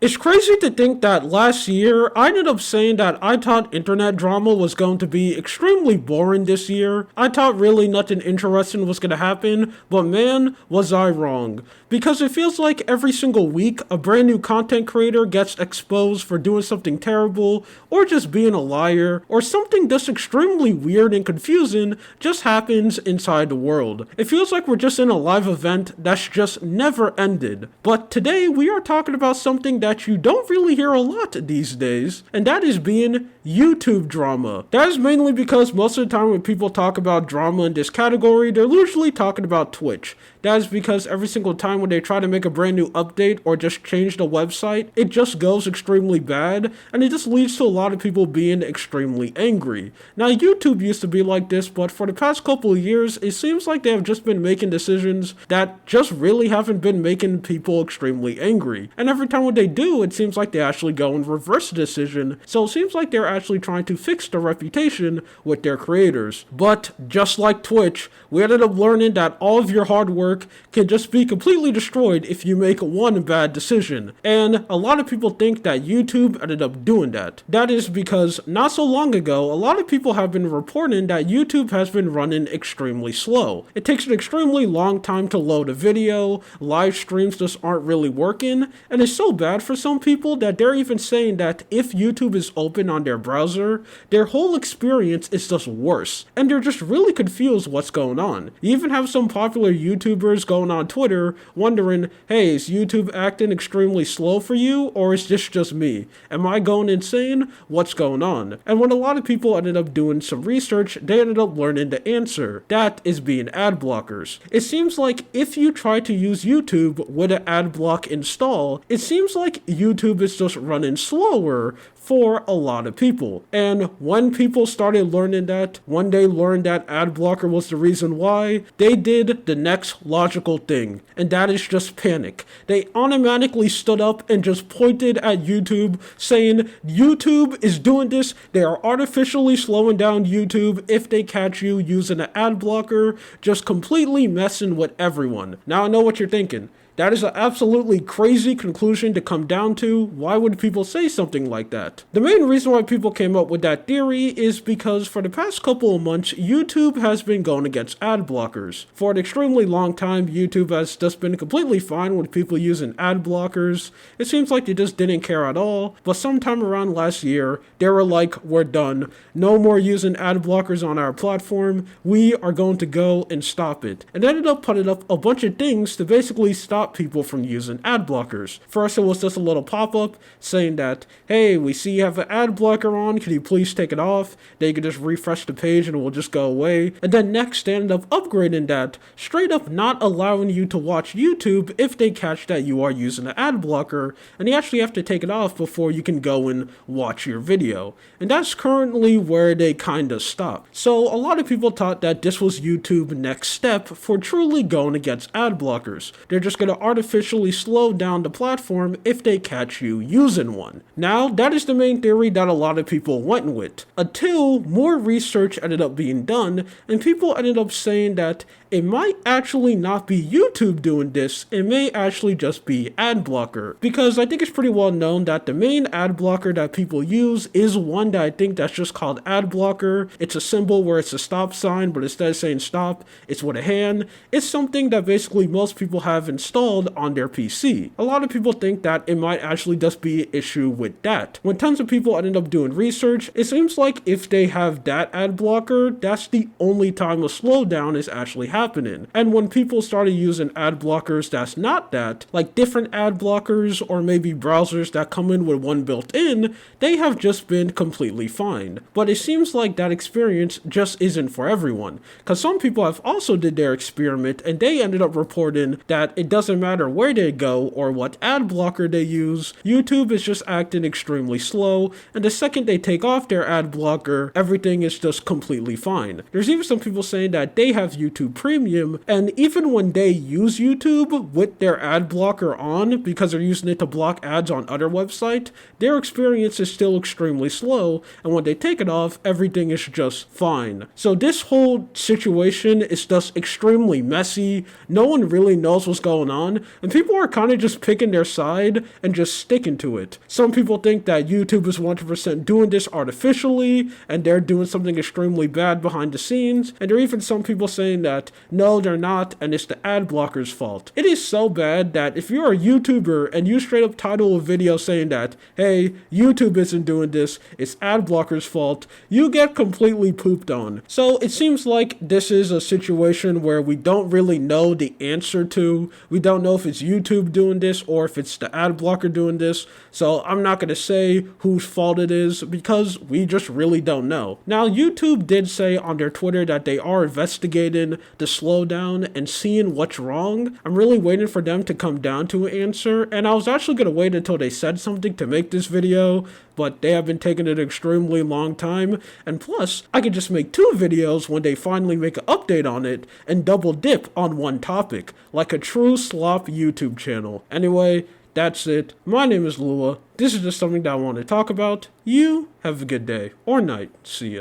It's crazy to think that last year I ended up saying that I thought internet drama was going to be extremely boring this year. I thought really nothing interesting was going to happen, but man, was I wrong. Because it feels like every single week a brand new content creator gets exposed for doing something terrible, or just being a liar, or something just extremely weird and confusing just happens inside the world. It feels like we're just in a live event that's just never ended. But today we are talking about something that you don't really hear a lot these days, and that is being YouTube drama. That is mainly because most of the time when people talk about drama in this category, they're usually talking about Twitch. That is because every single time when they try to make a brand new update or just change the website, it just goes extremely bad, and it just leads to a lot of people being extremely angry. Now, YouTube used to be like this, but for the past couple of years, it seems like they have just been making decisions that just really haven't been making people extremely angry. And every time when they do, it seems like they actually go and reverse the decision, so it seems like they're actually trying to fix their reputation with their creators. But just like Twitch, we ended up learning that all of your hard work can just be completely destroyed if you make one bad decision. And a lot of people think that YouTube ended up doing that. That is because not so long ago, a lot of people have been reporting that YouTube has been running extremely slow. It takes an extremely long time to load a video, live streams just aren't really working, and it's so bad for some people that they're even saying that if YouTube is open on their browser, their whole experience is just worse, and they're just really confused what's going on. You even have some popular YouTubers going on Twitter wondering, hey, is YouTube acting extremely slow for you, or is this just me? Am I going insane? What's going on? And when a lot of people ended up doing some research, they ended up learning the answer. That is being ad blockers. It seems like if you try to use YouTube with an ad block install, it seems like YouTube is just running slower for a lot of people. And when people started learning that, when they learned that ad blocker was the reason why, they did the next logical thing, and that is just panic. They automatically stood up and just pointed at YouTube saying, YouTube is doing this, they are artificially slowing down YouTube if they catch you using an ad blocker, just completely messing with everyone. Now I know what you're thinking. That is an absolutely crazy conclusion to come down to. Why would people say something like that? The main reason why people came up with that theory is because for the past couple of months, YouTube has been going against ad blockers. For an extremely long time, YouTube has just been completely fine with people using ad blockers. It seems like they just didn't care at all, but sometime around last year, they were like, we're done. No more using ad blockers on our platform. We are going to go and stop it. And they ended up putting up a bunch of things to basically stop people from using ad blockers. First, it was just a little pop-up saying that, hey, we see you have an ad blocker on, can you please take it off? They could just refresh the page and it will just go away. And then next, they ended up upgrading that, straight up not allowing you to watch YouTube if they catch that you are using an ad blocker, and you actually have to take it off before you can go and watch your video. And that's currently where they kinda stop. So a lot of people thought that this was YouTube's next step for truly going against ad blockers. They're just gonna artificially slow down the platform if they catch you using one. Now, that is the main theory that a lot of people went with, until more research ended up being done, and people ended up saying that it might actually not be YouTube doing this, it may actually just be ad blocker. Because I think it's pretty well known that the main ad blocker that people use is one that I think that's just called ad blocker. It's a symbol where it's a stop sign, but instead of saying stop, it's with a hand. It's something that basically most people have installed on their PC. A lot of people think that it might actually just be an issue with that. When tons of people ended up doing research, it seems like if they have that ad blocker, that's the only time a slowdown is actually happening. And when people started using ad blockers that's not that, like different ad blockers or maybe browsers that come in with one built in, they have just been completely fine. But it seems like that experience just isn't for everyone, because some people have also did their experiment and they ended up reporting that it doesn't matter where they go or what ad blocker they use, YouTube is just acting extremely slow, and the second they take off their ad blocker, everything is just completely fine. There's even some people saying that they have YouTube Premium, and even when they use YouTube with their ad blocker on, because they're using it to block ads on other websites, their experience is still extremely slow, and when they take it off, everything is just fine. So this whole situation is just extremely messy. No one really knows what's going on on, and people are kind of just picking their side and just sticking to it. Some people think that YouTube is 100% doing this artificially, and they're doing something extremely bad behind the scenes, and there are even some people saying that, no, they're not, and it's the ad blocker's fault. It is so bad that if you're a YouTuber and you straight up title a video saying that, hey, YouTube isn't doing this, it's ad blocker's fault, you get completely pooped on. So it seems like this is a situation where we don't really know the answer to. We don't know if it's YouTube doing this or if it's the ad blocker doing this. So I'm not going to say whose fault it is because we just really don't know. Now, YouTube did say on their Twitter that they are investigating the slowdown and seeing what's wrong. I'm really waiting for them to come down to an answer, and I was actually going to wait until they said something to make this video, but they have been taking an extremely long time, and plus, I could just make 2 videos when they finally make an update on it and double dip on one topic, like a true slop YouTube channel. Anyway, that's it. My name is Lua. This is just something that I want to talk about. You have a good day or night. See ya.